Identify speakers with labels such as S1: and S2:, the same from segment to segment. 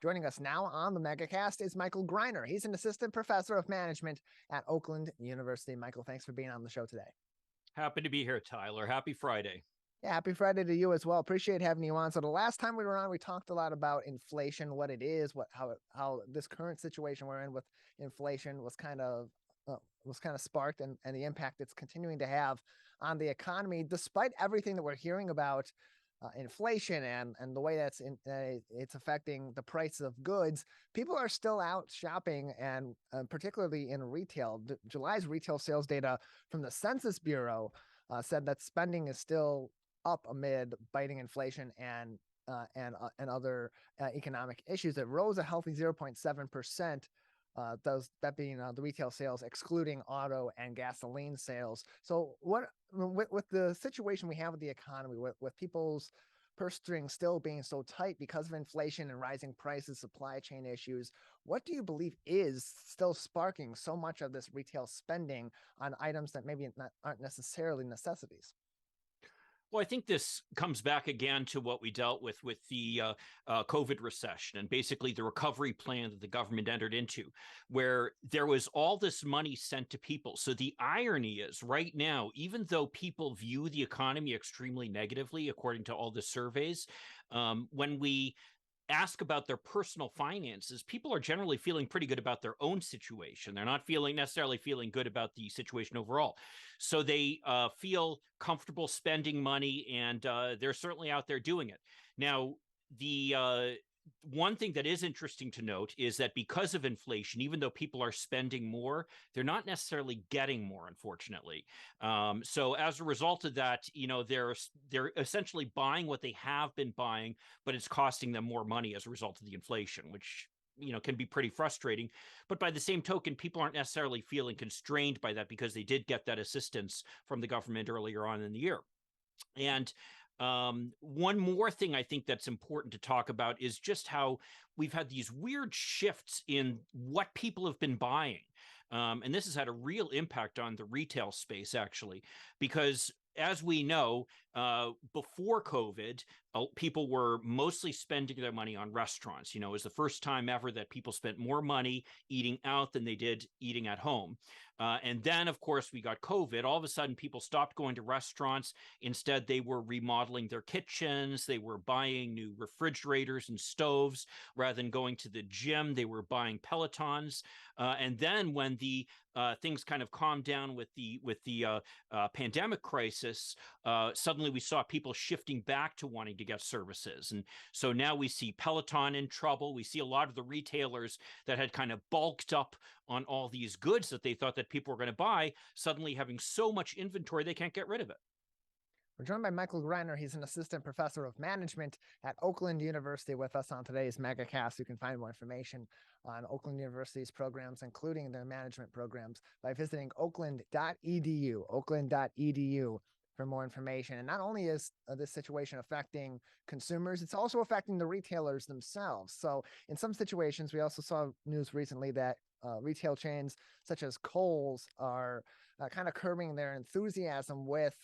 S1: Joining us now on the Megacast is Michael Greiner. He's an assistant professor of management at Oakland University. Michael, thanks for being on the show today.
S2: Happy to be here, Tyler. Happy Friday.
S1: Yeah, happy Friday to you as well. Appreciate having you on. So the last time we were on, we talked a lot about inflation, what it is, how this current situation we're in with inflation was kind of sparked and the impact it's continuing to have on the economy, despite everything that we're hearing about inflation and the way that's it's affecting the price of goods. People are still out shopping, and particularly in retail. July's retail sales data from the Census Bureau said that spending is still up amid biting inflation and other economic issues. It rose a healthy 0.7%. That being the retail sales, excluding auto and gasoline sales. So what with the situation we have with the economy, with people's purse strings still being so tight because of inflation and rising prices, supply chain issues, what do you believe is still sparking so much of this retail spending on items that maybe aren't necessarily necessities?
S2: Well, I think this comes back again to what we dealt with the COVID recession and basically the recovery plan that the government entered into, where there was all this money sent to people. So the irony is right now, even though people view the economy extremely negatively, according to all the surveys, when we ask about their personal finances, people are generally feeling pretty good about their own situation. They're not necessarily feeling good about the situation overall. So they feel comfortable spending money, and they're certainly out there doing it. Now, the one thing that is interesting to note is that because of inflation, even though people are spending more, they're not necessarily getting more, unfortunately. So as a result of that, they're essentially buying what they have been buying, but it's costing them more money as a result of the inflation, which can be pretty frustrating. But by the same token, people aren't necessarily feeling constrained by that because they did get that assistance from the government earlier on in the year. And one more thing I think that's important to talk about is just how we've had these weird shifts in what people have been buying. And this has had a real impact on the retail space, actually, because as we know, before COVID, people were mostly spending their money on restaurants. It was the first time ever that people spent more money eating out than they did eating at home. And then, of course, we got COVID. All of a sudden, people stopped going to restaurants. Instead, they were remodeling their kitchens. They were buying new refrigerators and stoves. Rather than going to the gym, they were buying Pelotons. And then when the things kind of calmed down with the pandemic crisis, suddenly we saw people shifting back to wanting to get services. And so now we see Peloton in trouble. We see a lot of the retailers that had kind of bulked up on all these goods that they thought that people were going to buy, suddenly having so much inventory they can't get rid of it.
S1: We're joined by Michael Greiner. He's an assistant professor of management at Oakland University with us on today's Megacast. You can find more information on Oakland University's programs, including their management programs, by visiting oakland.edu for more information. And not only is this situation affecting consumers, it's also affecting the retailers themselves. So in some situations, we also saw news recently that retail chains such as Kohl's are kind of curbing their enthusiasm with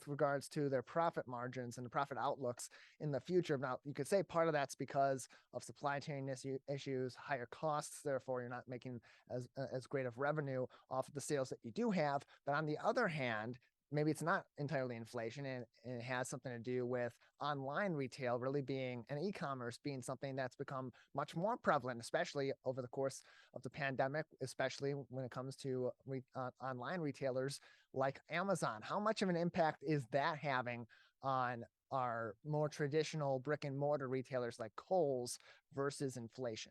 S1: regards to their profit margins and the profit outlooks in the future. Now, you could say part of that's because of supply chain issues, higher costs, therefore you're not making as great of revenue off of the sales that you do have. But on the other hand, maybe it's not entirely inflation, and it has something to do with online retail really being, and e-commerce being something that's become much more prevalent, especially over the course of the pandemic, especially when it comes to online retailers like Amazon. How much of an impact is that having on our more traditional brick and mortar retailers like Kohl's versus inflation?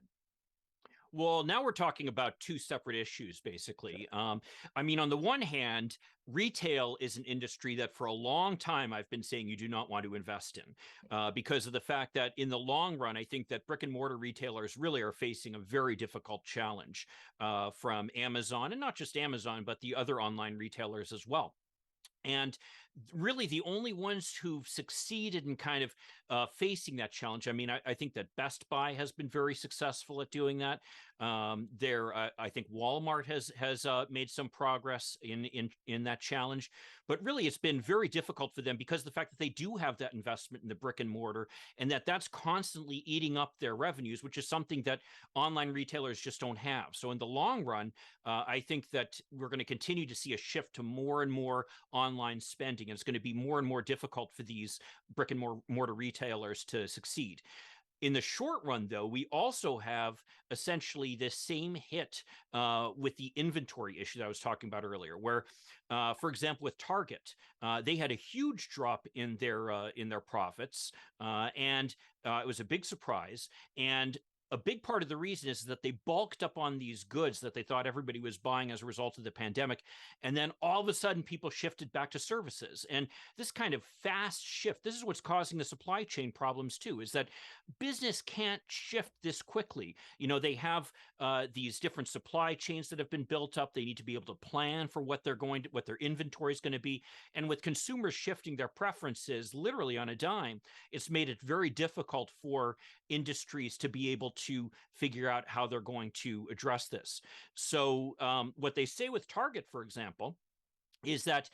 S2: Well, now we're talking about two separate issues, basically. On the one hand, retail is an industry that for a long time I've been saying you do not want to invest in because of the fact that in the long run, I think that brick and mortar retailers really are facing a very difficult challenge from Amazon, and not just Amazon, but the other online retailers as well. And really the only ones who've succeeded in kind of facing that challenge. I mean, I think that Best Buy has been very successful at doing that. I think Walmart has made some progress in that challenge, but really it's been very difficult for them because of the fact that they do have that investment in the brick and mortar, and that's constantly eating up their revenues, which is something that online retailers just don't have. So in the long run, I think that we're going to continue to see a shift to more and more online spending, and it's going to be more and more difficult for these brick and mortar retailers to succeed. In the short run, though, we also have essentially this same hit with the inventory issue that I was talking about earlier, where, for example, with Target, they had a huge drop in their profits, and it was a big surprise. And a big part of the reason is that they bulked up on these goods that they thought everybody was buying as a result of the pandemic. And then all of a sudden, people shifted back to services. And this kind of fast shift, this is what's causing the supply chain problems too, is that business can't shift this quickly. They have these different supply chains that have been built up. They need to be able to plan for what their inventory is going to be. And with consumers shifting their preferences literally on a dime, it's made it very difficult for industries to be able to figure out how they're going to address this. So what they say with Target, for example, is that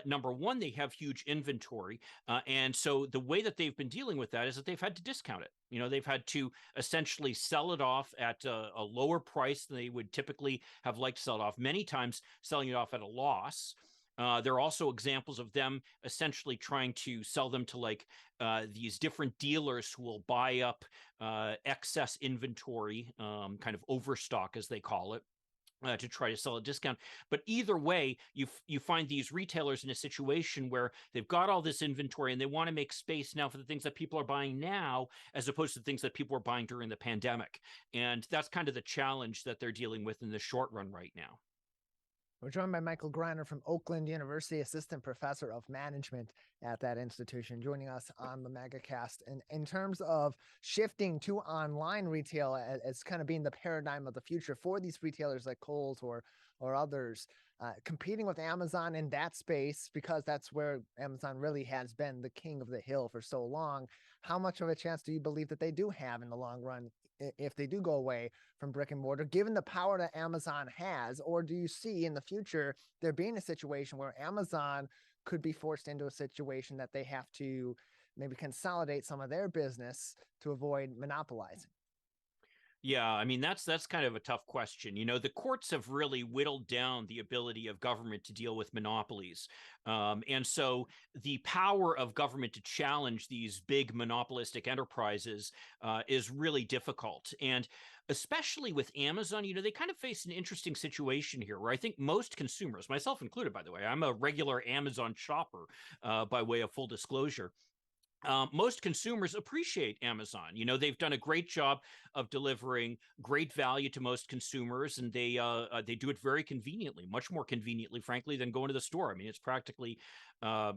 S2: number one, they have huge inventory. And so the way that they've been dealing with that is that they've had to discount it. They've had to essentially sell it off at a lower price than they would typically have liked to sell it off, many times selling it off at a loss. There are also examples of them essentially trying to sell them to these different dealers who will buy up excess inventory, kind of overstock, as they call it. To try to sell a discount. But either way, you find these retailers in a situation where they've got all this inventory and they want to make space now for the things that people are buying now, as opposed to things that people were buying during the pandemic. And that's kind of the challenge that they're dealing with in the short run right now.
S1: We're joined by Michael Greiner from Oakland University, assistant professor of management at that institution, joining us on the Megacast. And in terms of shifting to online retail as kind of being the paradigm of the future for these retailers like Kohl's or others, competing with Amazon in that space, because that's where Amazon really has been the king of the hill for so long. How much of a chance do you believe that they do have in the long run if they do go away from brick and mortar, given the power that Amazon has? Or do you see in the future there being a situation where Amazon could be forced into a situation that they have to maybe consolidate some of their business to avoid monopolizing?
S2: Yeah, I mean, that's kind of a tough question. The courts have really whittled down the ability of government to deal with monopolies. And so the power of government to challenge these big monopolistic enterprises is really difficult. And especially with Amazon, they kind of face an interesting situation here where I think most consumers, myself included, by the way, I'm a regular Amazon shopper by way of full disclosure. Most consumers appreciate Amazon. They've done a great job of delivering great value to most consumers, and they do it very conveniently, much more conveniently, frankly, than going to the store. I mean, it's practically, I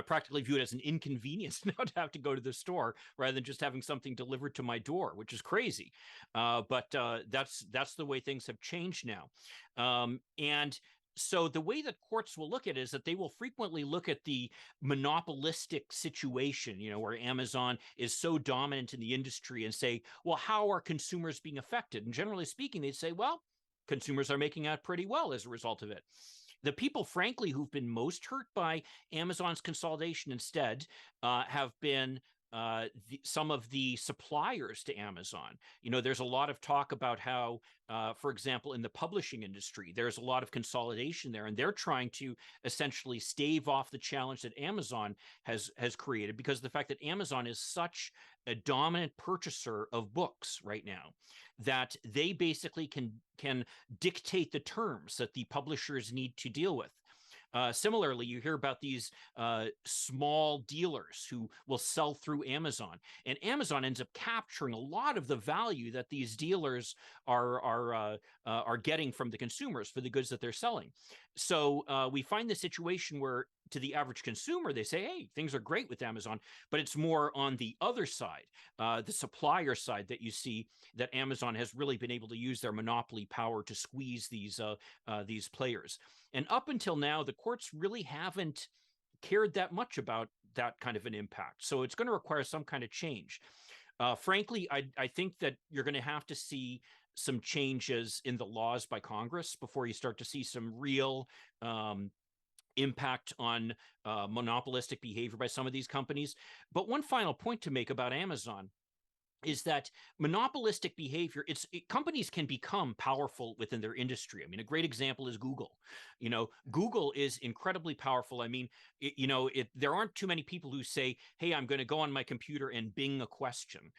S2: practically view it as an inconvenience now to have to go to the store rather than just having something delivered to my door, which is crazy. But that's the way things have changed now. And so the way that courts will look at it is that they will frequently look at the monopolistic situation, where Amazon is so dominant in the industry, and say, well, how are consumers being affected? And generally speaking, they'd say, well, consumers are making out pretty well as a result of it. The people, frankly, who've been most hurt by Amazon's consolidation instead have been some of the suppliers to Amazon. There's a lot of talk about how, for example, in the publishing industry, there's a lot of consolidation there, and they're trying to essentially stave off the challenge that Amazon has created, because of the fact that Amazon is such a dominant purchaser of books right now that they basically can dictate the terms that the publishers need to deal with. Similarly, you hear about these small dealers who will sell through Amazon, and Amazon ends up capturing a lot of the value that these dealers are getting from the consumers for the goods that they're selling. So we find the situation where, to the average consumer, they say, hey, things are great with Amazon, but it's more on the other side, the supplier side, that you see that Amazon has really been able to use their monopoly power to squeeze these players. And up until now, the courts really haven't cared that much about that kind of an impact. So it's going to require some kind of change. Frankly, I think that you're going to have to see some changes in the laws by Congress before you start to see some real impact on monopolistic behavior by some of these companies. But one final point to make about Amazon is that monopolistic behavior, companies can become powerful within their industry. I mean, a great example is Google. Google is incredibly powerful. I mean, there aren't too many people who say, hey, I'm going to go on my computer and Bing a question,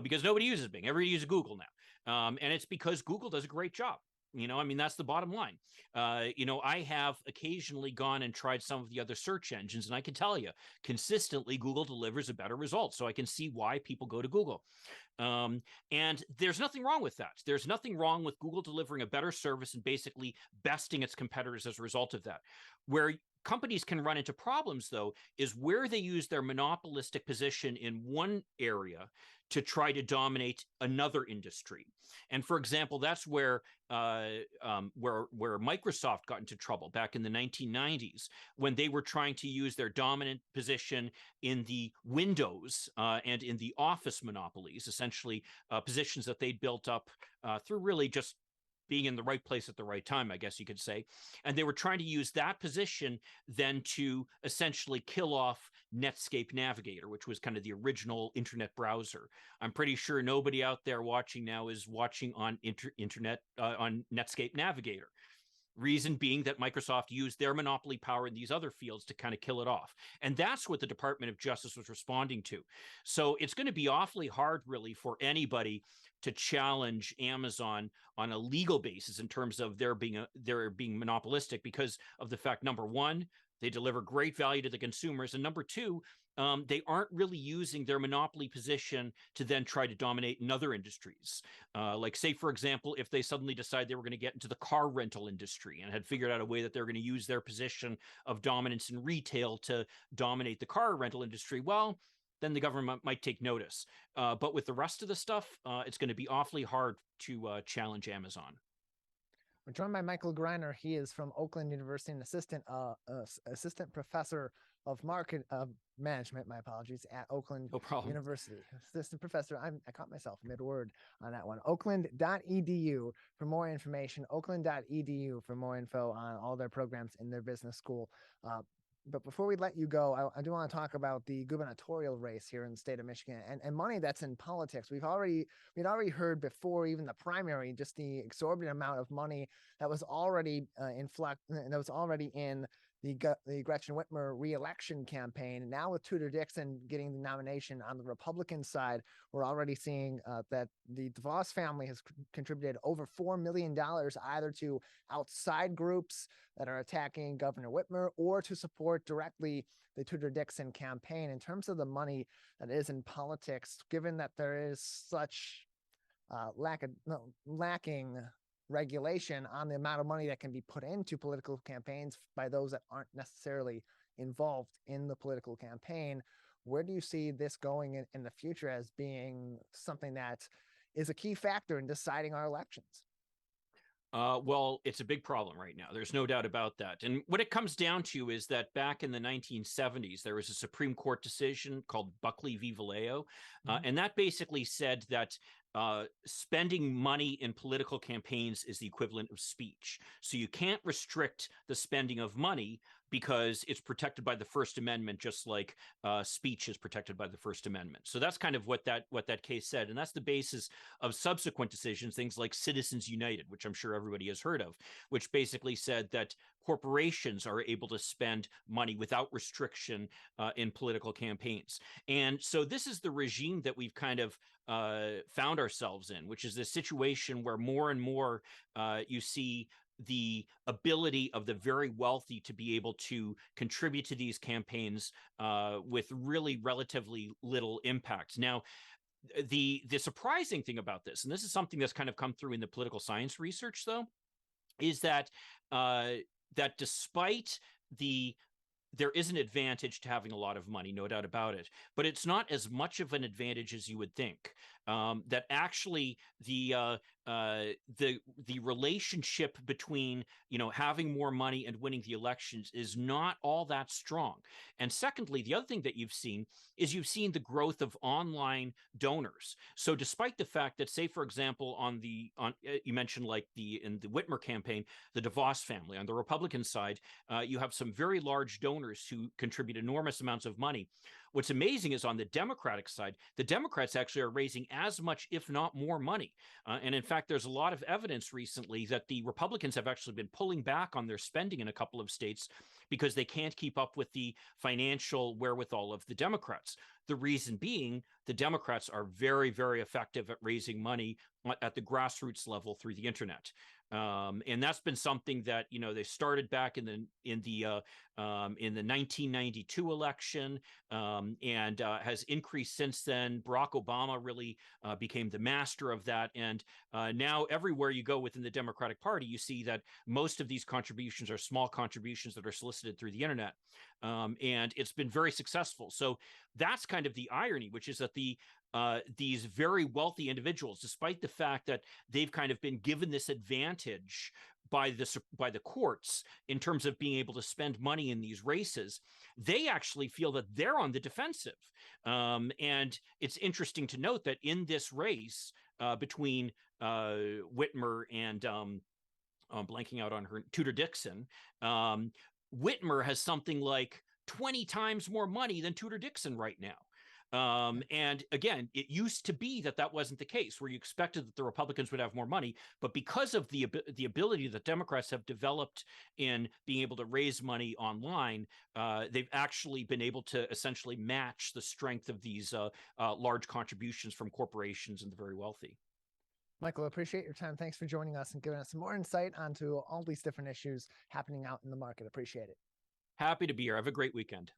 S2: because nobody uses Bing. Everybody uses Google now. And it's because Google does a great job. I mean, that's the bottom line. I have occasionally gone and tried some of the other search engines, and I can tell you consistently Google delivers a better result. So I can see why people go to Google. And there's nothing wrong with that. There's nothing wrong with Google delivering a better service and basically besting its competitors as a result of that. Where companies can run into problems, though, is where they use their monopolistic position in one area to try to dominate another industry. And for example, that's where Microsoft got into trouble back in the 1990s when they were trying to use their dominant position in the Windows and in the Office monopolies, essentially positions that they'd built up through really just being in the right place at the right time, I guess you could say. And they were trying to use that position then to essentially kill off Netscape Navigator, which was kind of the original internet browser. I'm pretty sure nobody out there watching now is watching on internet on Netscape Navigator. Reason being that Microsoft used their monopoly power in these other fields to kind of kill it off. And that's what the Department of Justice was responding to. So it's going to be awfully hard, really, for anybody to challenge Amazon on a legal basis in terms of their being monopolistic because of the fact, number one, they deliver great value to the consumers, and number two, they aren't really using their monopoly position to then try to dominate in other industries. Like, say, for example, if they suddenly decide they were going to get into the car rental industry and had figured out a way that they're going to use their position of dominance in retail to dominate the car rental industry, well, then the government might take notice. But with the rest of the stuff, it's going to be awfully hard to challenge Amazon.
S1: We're joined by Michael Greiner. He is from Oakland University, an assistant professor of market management, my apologies, at Oakland University. Assistant professor. I caught myself mid-word on that one. Oakland.edu for more information. Oakland.edu for more info on all their programs in their business school. But before we let you go, I do want to talk about the gubernatorial race here in the state of Michigan and money that's in politics. We'd already heard before even the primary, just the exorbitant amount of money that was already in the Gretchen Whitmer re-election campaign. Now with Tudor Dixon getting the nomination on the Republican side, we're already seeing that the DeVos family has contributed over $4 million either to outside groups that are attacking Governor Whitmer or to support directly the Tudor Dixon campaign. In terms of the money that is in politics, given that there is such lacking regulation on the amount of money that can be put into political campaigns by those that aren't necessarily involved in the political campaign, where do you see this going in the future as being something that is a key factor in deciding our elections?
S2: Well, it's a big problem right now. There's no doubt about that. And what it comes down to is that back in the 1970s, there was a Supreme Court decision called Buckley v. Vallejo. And that basically said that spending money in political campaigns is the equivalent of speech. So you can't restrict the spending of money because it's protected by the First Amendment, just like speech is protected by the First Amendment. So that's kind of what that case said. And that's the basis of subsequent decisions, things like Citizens United, which I'm sure everybody has heard of, which basically said that corporations are able to spend money without restriction in political campaigns. And so this is the regime that we've kind of found ourselves in, which is this situation where more and more you see the ability of the very wealthy to be able to contribute to these campaigns with really relatively little impact. Now, the surprising thing about this, and this is something that's kind of come through in the political science research, though, is that that despite there is an advantage to having a lot of money, no doubt about it, but it's not as much of an advantage as you would think. that actually the relationship between having more money and winning the elections is not all that strong. And secondly, the other thing that you've seen is the growth of online donors. So despite the fact that, say, for example, you mentioned like in the Whitmer campaign, the DeVos family on the Republican side, you have some very large donors who contribute enormous amounts of money. What's amazing is on the Democratic side, the Democrats actually are raising as much, if not more money. And in fact, there's a lot of evidence recently that the Republicans have actually been pulling back on their spending in a couple of states because they can't keep up with the financial wherewithal of the Democrats. The reason being, the Democrats are very, very effective at raising money at the grassroots level through the internet. And that's been something that they started back in the 1992 election, and has increased since then. Barack Obama really became the master of that, and now everywhere you go within the Democratic Party, you see that most of these contributions are small contributions that are solicited through the internet, and it's been very successful. So that's kind of the irony, which is that these very wealthy individuals, despite the fact that they've kind of been given this advantage by the courts in terms of being able to spend money in these races, they actually feel that they're on the defensive. And it's interesting to note that in this race between Whitmer and I'm blanking out on her, Tudor Dixon, Whitmer has something like 20 times more money than Tudor Dixon right now. And again, it used to be that wasn't the case, where you expected that the Republicans would have more money, but because of the ability that Democrats have developed in being able to raise money online, they've actually been able to essentially match the strength of these large contributions from corporations and the very wealthy.
S1: Michael, appreciate your time. Thanks for joining us and giving us some more insight onto all these different issues happening out in the market. Appreciate it.
S2: Happy to be here. Have a great weekend.